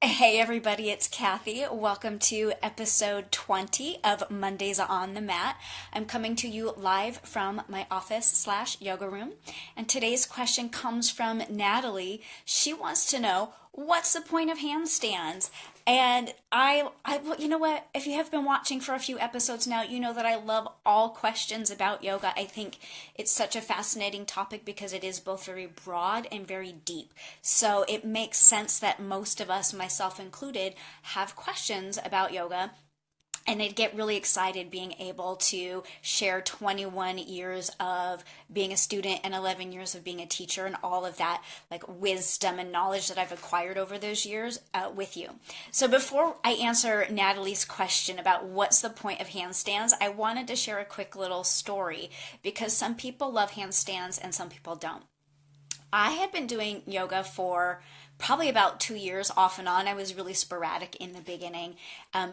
Hey everybody, it's Kathy. Welcome to episode 20 of Mondays on the Mat. I'm coming to you live from my office/yoga room. And today's question comes from Natalie. She wants to know, what's the point of handstands? And you know what? If you have been watching for a few episodes now, you know that I love all questions about yoga. I think it's such a fascinating topic because it is both very broad and very deep. So it makes sense that most of us, myself included, have questions about yoga. And I'd get really excited being able to share 21 years of being a student and 11 years of being a teacher and all of that like wisdom and knowledge that I've acquired over those years with you. So before I answer Natalie's question about what's the point of handstands, I wanted to share a quick little story because some people love handstands and some people don't. I had been doing yoga for probably about 2 years off and on. I was really sporadic in the beginning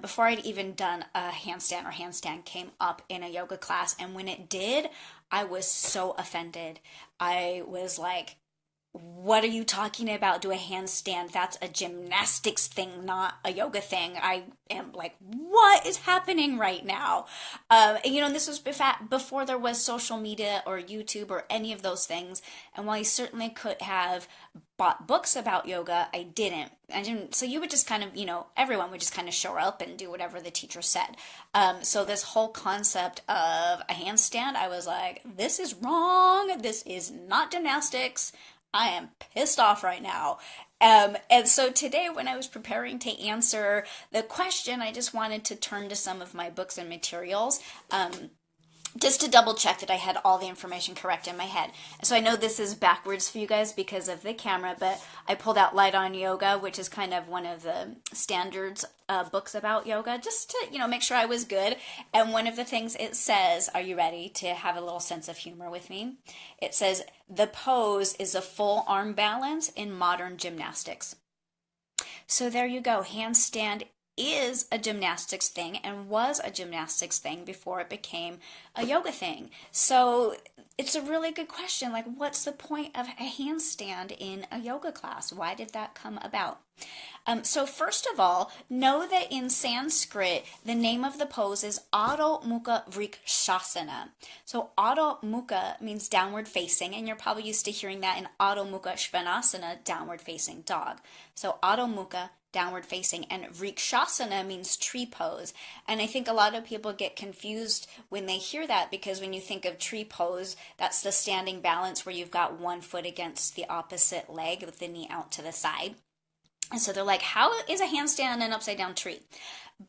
before I'd even done a handstand or handstand came up in a yoga class. And when it did, I was so offended. I was like, what are you talking about? Do a handstand? That's a gymnastics thing, not a yoga thing. I am like, what is happening right now? And this was before there was social media or YouTube or any of those things. And while I certainly could have bought books about yoga, I didn't. So you would just kind of, everyone would just kind of show up and do whatever the teacher said. So this whole concept of a handstand, I was like, this is wrong. This is not gymnastics. I am pissed off right now. And so today, when I was preparing to answer the question, I just wanted to turn to some of my books and materials. Just to double check that I had all the information correct in my head. So I know this is backwards for you guys because of the camera, but I pulled out Light on Yoga, which is kind of one of the standards books about yoga, just to, make sure I was good. And one of the things it says, are you ready to have a little sense of humor with me? It says, the pose is a full arm balance in modern gymnastics. So there you go. Handstand is a gymnastics thing and was a gymnastics thing before it became a yoga thing. So it's a really good question. Like, what's the point of a handstand in a yoga class? Why did that come about? So first of all, know that in Sanskrit, the name of the pose is Adho Mukha Vrikshasana. So Adho Mukha means downward facing, and you're probably used to hearing that in Adho Mukha Svanasana, downward facing dog. So Adho Mukha, downward facing, and Vrikshasana means tree pose. And I think a lot of people get confused when they hear that because when you think of tree pose, that's the standing balance where you've got one foot against the opposite leg with the knee out to the side. And so they're like, how is a handstand an upside down tree?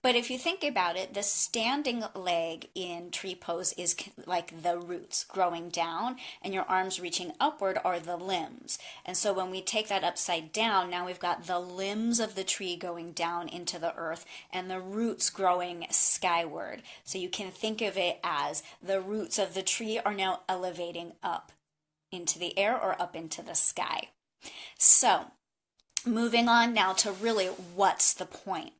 But if you think about it, the standing leg in tree pose is like the roots growing down, and your arms reaching upward are the limbs. And so when we take that upside down, now we've got the limbs of the tree going down into the earth and the roots growing skyward. So you can think of it as the roots of the tree are now elevating up into the air or up into the sky. So moving on now to really what's the point?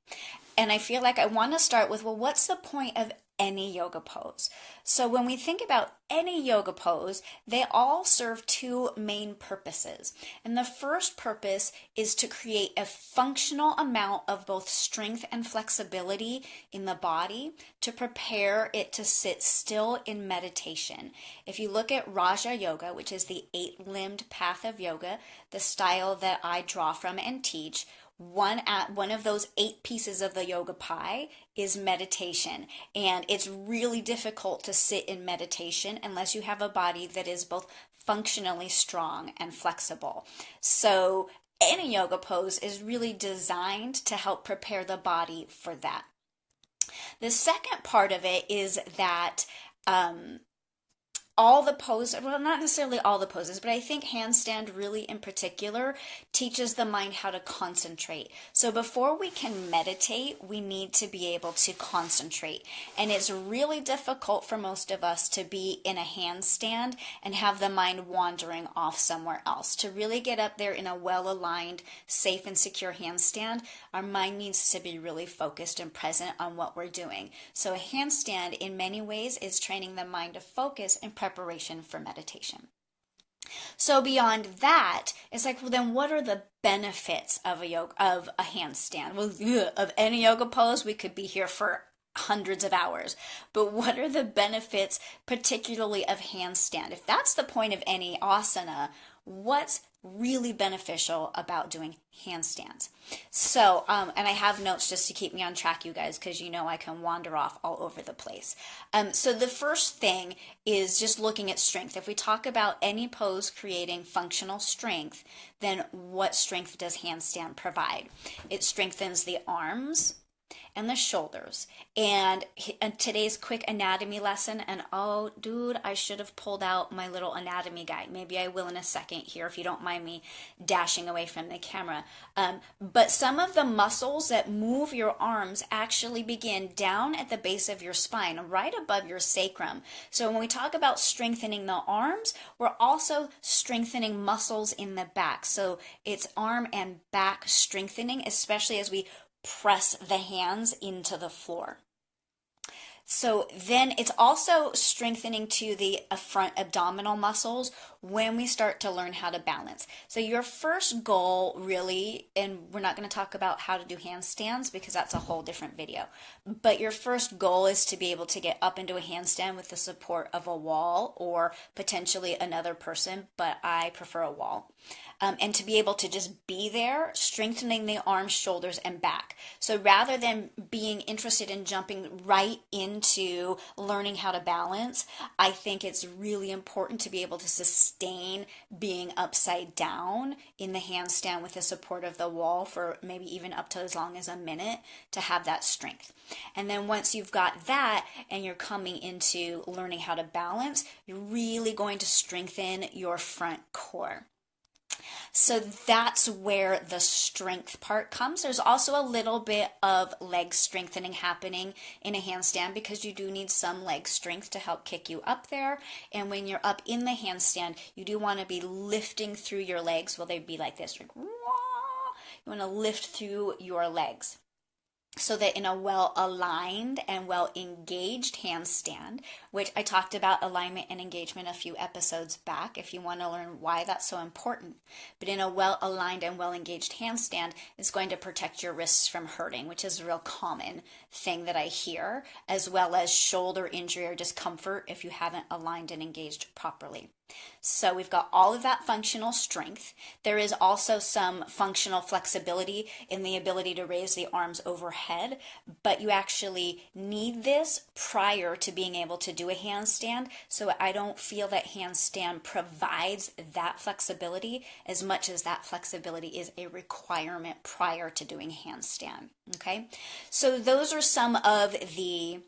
And I feel like I want to start with, well, what's the point of any yoga pose? So when we think about any yoga pose, they all serve two main purposes. And the first purpose is to create a functional amount of both strength and flexibility in the body to prepare it to sit still in meditation. If you look at Raja Yoga, which is the 8-limbed path of yoga, the style that I draw from and teach, one of those 8 pieces of the yoga pie is meditation. And it's really difficult to sit in meditation unless you have a body that is both functionally strong and flexible. So any yoga pose is really designed to help prepare the body for that. The second part of it is that all the poses, well, not necessarily all the poses, but I think handstand really in particular teaches the mind how to concentrate. So before we can meditate, we need to be able to concentrate. And it's really difficult for most of us to be in a handstand and have the mind wandering off somewhere else. To really get up there in a well-aligned, safe and secure handstand, our mind needs to be really focused and present on what we're doing. So a handstand in many ways is training the mind to focus in preparation for meditation. So beyond that, it's like, well, then what are the benefits of a handstand? Well, of any yoga pose, we could be here for hundreds of hours. But what are the benefits, particularly of handstand? If that's the point of any asana, what's really beneficial about doing handstands? So, and I have notes just to keep me on track, you guys, because you know I can wander off all over the place. So the first thing is just looking at strength. If we talk about any pose creating functional strength, then what strength does handstand provide? It strengthens the arms and the shoulders. And today's quick anatomy lesson, and oh, dude, I should have pulled out my little anatomy guide. Maybe I will in a second here if you don't mind me dashing away from the camera. But some of the muscles that move your arms actually begin down at the base of your spine, right above your sacrum. So when we talk about strengthening the arms, we're also strengthening muscles in the back. So it's arm and back strengthening, especially as we press the hands into the floor. So then it's also strengthening to the front abdominal muscles when we start to learn how to balance. So your first goal really, and we're not going to talk about how to do handstands because that's a whole different video, but your first goal is to be able to get up into a handstand with the support of a wall or potentially another person, but I prefer a wall. And to be able to just be there, strengthening the arms, shoulders, and back. So rather than being interested in jumping right into learning how to balance, I think it's really important to be able to sustain being upside down in the handstand with the support of the wall for maybe even up to as long as a minute to have that strength. And then once you've got that and you're coming into learning how to balance, you're really going to strengthen your front core. So that's where the strength part comes. There's also a little bit of leg strengthening happening in a handstand because you do need some leg strength to help kick you up there. And when you're up in the handstand, you do want to be lifting through your legs. Well, they'd be like this. Like, wah! You want to lift through your legs, so that in a well-aligned and well-engaged handstand, which I talked about alignment and engagement a few episodes back if you want to learn why that's so important. But in a well-aligned and well-engaged handstand, it's going to protect your wrists from hurting, which is a real common thing that I hear, as well as shoulder injury or discomfort if you haven't aligned and engaged properly. So we've got all of that functional strength. There is also some functional flexibility in the ability to raise the arms overhead, but you actually need this prior to being able to do a handstand. So I don't feel that handstand provides that flexibility as much as that flexibility is a requirement prior to doing handstand. Okay, so those are some of the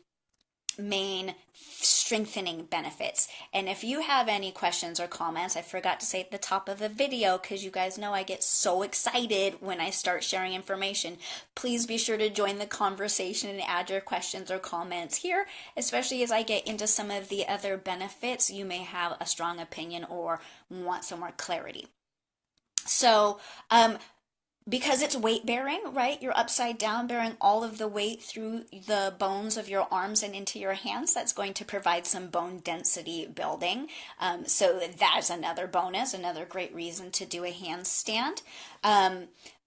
main strengthening benefits. And if you have any questions or comments, I forgot to say at the top of the video, because you guys know I get so excited when I start sharing information, please be sure to join the conversation and add your questions or comments here, especially as I get into some of the other benefits. You may have a strong opinion or want some more clarity. So, because it's weight bearing, right? You're upside down bearing all of the weight through the bones of your arms and into your hands. That's going to provide some bone density building. So that's another bonus, another great reason to do a handstand.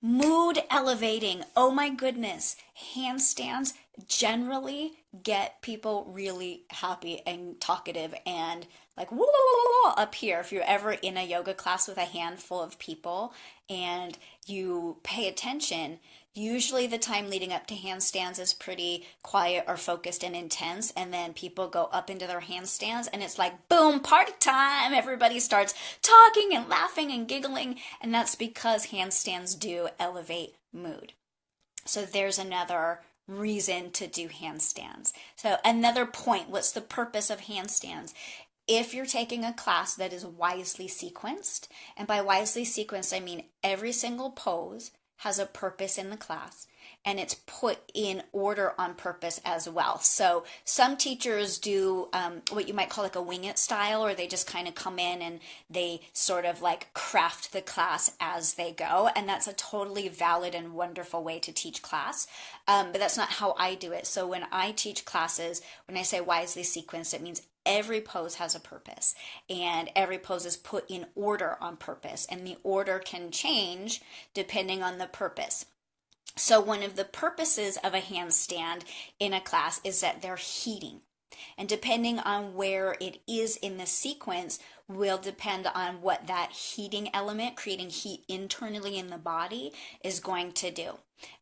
Mood elevating. Oh my goodness. Handstands generally get people really happy and talkative and like woo, up here. If you're ever in a yoga class with a handful of people and you pay attention, usually the time leading up to handstands is pretty quiet or focused and intense, and then people go up into their handstands and it's like boom, party time. Everybody starts talking and laughing and giggling, and that's because handstands do elevate mood. So there's another reason to do handstands. So another point, what's the purpose of handstands? If you're taking a class that is wisely sequenced, and by wisely sequenced I mean every single pose has a purpose in the class, and it's put in order on purpose as well. So some teachers do what you might call like a wing it style, or they just kind of come in and they sort of like craft the class as they go, and that's a totally valid and wonderful way to teach class. But that's not how I do it. So when I teach classes, when I say wisely sequenced, it means every pose has a purpose, and every pose is put in order on purpose, and the order can change depending on the purpose. So one of the purposes of a handstand in a class is that they're heating. And depending on where it is in the sequence will depend on what that heating element, creating heat internally in the body, is going to do.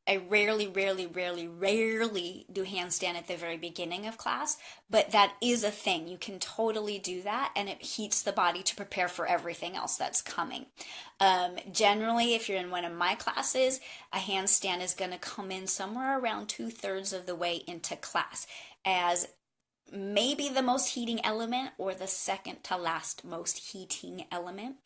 I rarely do handstand at the very beginning of class, but that is a thing. You can totally do that, and it heats the body to prepare for everything else that's coming. Generally, if you're in one of my classes, a handstand is going to come in somewhere around 2/3 of the way into class as maybe the most heating element or the second to last most heating element,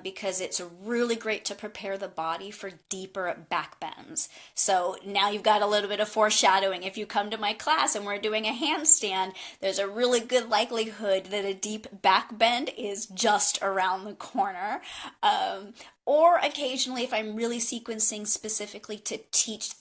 because it's really great to prepare the body for deeper back bends. So now you've got a little bit of foreshadowing. If you come to my class and we're doing a handstand, there's a really good likelihood that a deep back bend is just around the corner. Or occasionally, if I'm really sequencing specifically to teach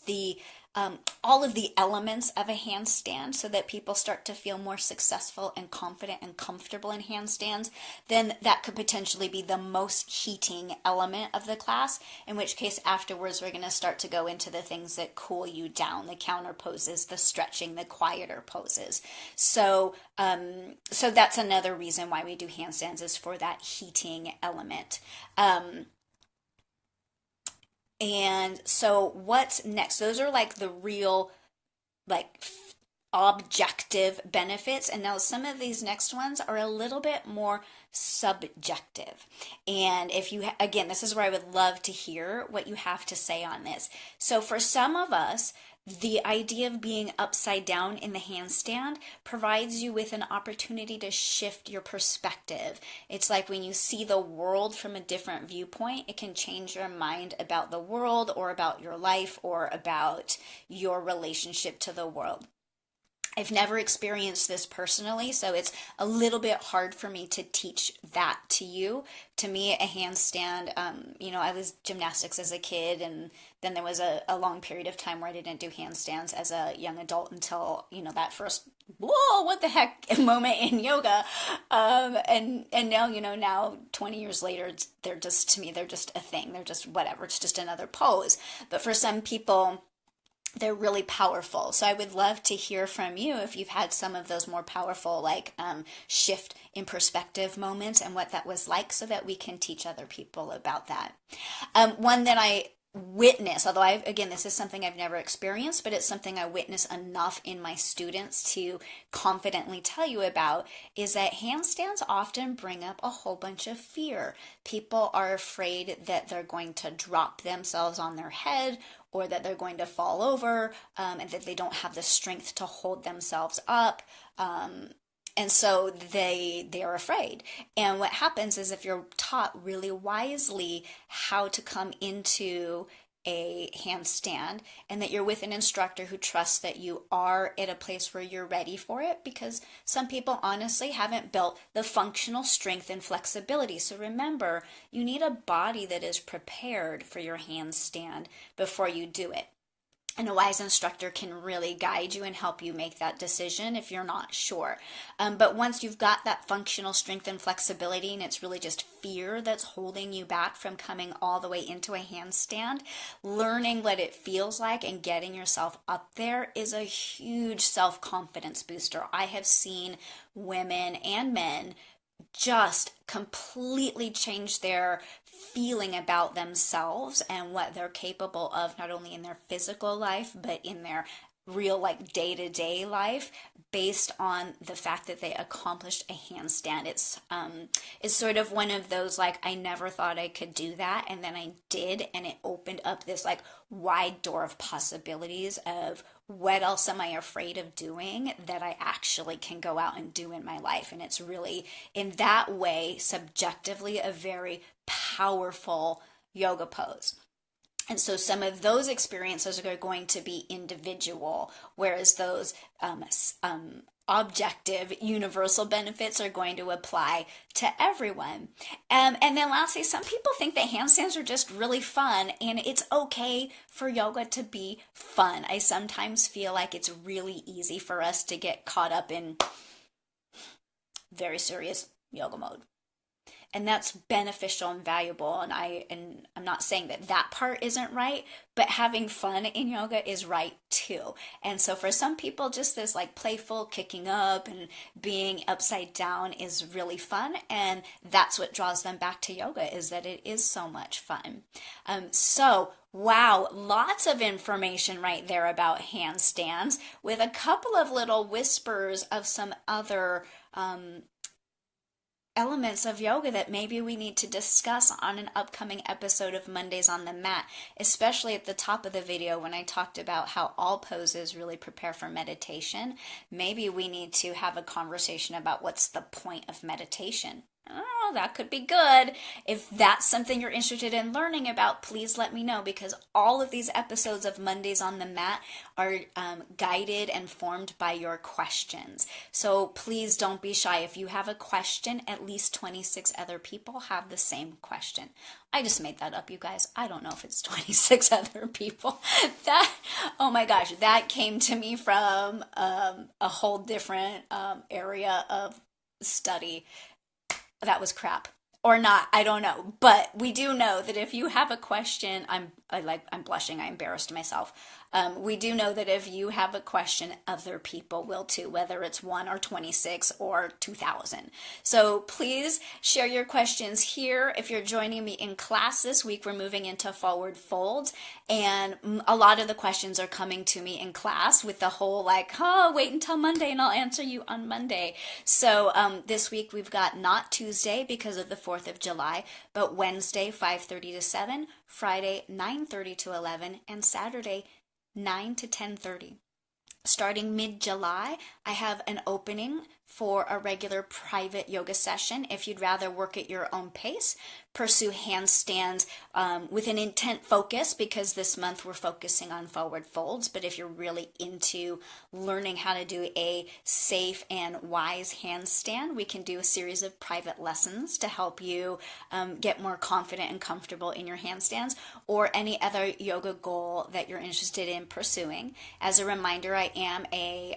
all of the elements of a handstand so that people start to feel more successful and confident and comfortable in handstands, then that could potentially be the most heating element of the class, in which case afterwards we're going to start to go into the things that cool you down, the counter poses, the stretching, the quieter poses. So that's another reason why we do handstands, is for that heating element. And so what's next? Those are like the real, like, objective benefits. And now some of these next ones are a little bit more subjective. And if you, again, this is where I would love to hear what you have to say on this. So for some of us, the idea of being upside down in the handstand provides you with an opportunity to shift your perspective. It's like when you see the world from a different viewpoint, it can change your mind about the world or about your life or about your relationship to the world. I've never experienced this personally, so it's a little bit hard for me to teach that to you. To me, a handstand, I was gymnastics as a kid, and then there was a long period of time where I didn't do handstands as a young adult until, that first, whoa, what the heck moment in yoga. And now, now 20 years later, they're just a thing. They're just whatever. It's just another pose. But for some people, they're really powerful. So I would love to hear from you if you've had some of those more powerful, shift in perspective moments and what that was like, so that we can teach other people about that. One that I witness, although this is something I've never experienced, but it's something I witness enough in my students to confidently tell you about, is that handstands often bring up a whole bunch of fear. People are afraid that they're going to drop themselves on their head, or that they're going to fall over, and that they don't have the strength to hold themselves up. And so they are afraid. And what happens is, if you're taught really wisely how to come into a handstand, and that you're with an instructor who trusts that you are at a place where you're ready for it, because some people honestly haven't built the functional strength and flexibility. So remember, you need a body that is prepared for your handstand before you do it. And a wise instructor can really guide you and help you make that decision if you're not sure. But once you've got that functional strength and flexibility, and it's really just fear that's holding you back from coming all the way into a handstand, learning what it feels like and getting yourself up there is a huge self-confidence booster. I have seen women and men just completely change their feeling about themselves and what they're capable of, not only in their physical life, but in their real day-to-day life, based on the fact that they accomplished a handstand. It's sort of one of those, I never thought I could do that, and then I did, and it opened up this wide door of possibilities of what else am I afraid of doing that I actually can go out and do in my life. And it's really, in that way, subjectively, a very powerful yoga pose. And so some of those experiences are going to be individual, whereas those objective universal benefits are going to apply to everyone. And then lastly, some people think that handstands are just really fun, and it's okay for yoga to be fun. I sometimes feel like it's really easy for us to get caught up in very serious yoga mode. And that's beneficial and valuable, and I'm not saying that that part isn't right, but having fun in yoga is right too. And so for some people, just this like playful kicking up and being upside down is really fun, and that's what draws them back to yoga, is that it is so much fun. So wow, lots of information right there about handstands, with a couple of little whispers of some other elements of yoga that maybe we need to discuss on an upcoming episode of Mondays on the Mat, especially at the top of the video when I talked about how all poses really prepare for meditation. Maybe we need to have a conversation about what's the point of meditation. Oh, that could be good. If that's something you're interested in learning about, please let me know, because all of these episodes of Mondays on the Mat are guided and formed by your questions. So please don't be shy. If you have a question, at least 26 other people have the same question. I just made that up, you guys. I don't know if it's 26 other people. Oh my gosh, that came to me from a whole different area of study. That was crap. Or not, I don't know. But we do know that if you have a question, I'm blushing, I embarrassed myself. We do know that if you have a question, other people will too, whether it's 1 or 26 or 2,000. So please share your questions here. If you're joining me in class this week, we're moving into forward folds, and a lot of the questions are coming to me in class with the whole like, oh, wait until Monday and I'll answer you on Monday. So this week we've got not Tuesday because of the 4th of July, but Wednesday 5:30 to 7, Friday 9:30 to 11, and Saturday 9 to 10:30. Starting mid-July, I have an opening for a regular private yoga session. If you'd rather work at your own pace, pursue handstands with an intent focus, because this month we're focusing on forward folds. But if you're really into learning how to do a safe and wise handstand, we can do a series of private lessons to help you get more confident and comfortable in your handstands, or any other yoga goal that you're interested in pursuing. As a reminder, I am a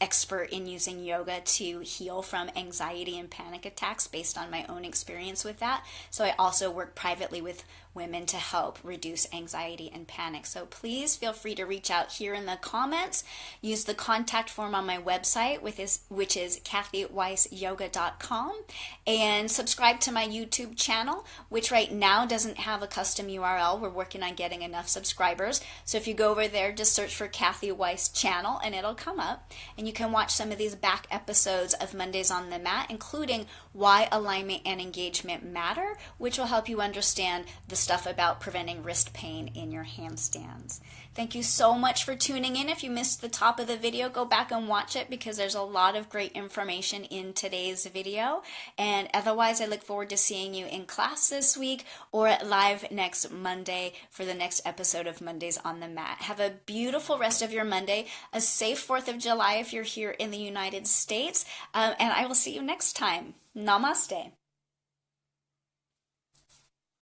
expert in using yoga to heal from anxiety and panic attacks based on my own experience with that. So I also work privately with women to help reduce anxiety and panic. So please feel free to reach out here in the comments. Use the contact form on my website, which is kathyweissyoga.com, and subscribe to my YouTube channel, which right now doesn't have a custom URL. We're working on getting enough subscribers. So if you go over there, just search for Kathy Weiss channel and it'll come up, and you can watch some of these back episodes of Mondays on the Mat, including why alignment and engagement matter, which will help you understand the stuff about preventing wrist pain in your handstands. Thank you so much for tuning in. If you missed the top of the video, go back and watch it, because there's a lot of great information in today's video. And otherwise, I look forward to seeing you in class this week or live next Monday for the next episode of Mondays on the Mat. Have a beautiful rest of your Monday, a safe 4th of July if you're here in the United States, and I will see you next time. Namaste.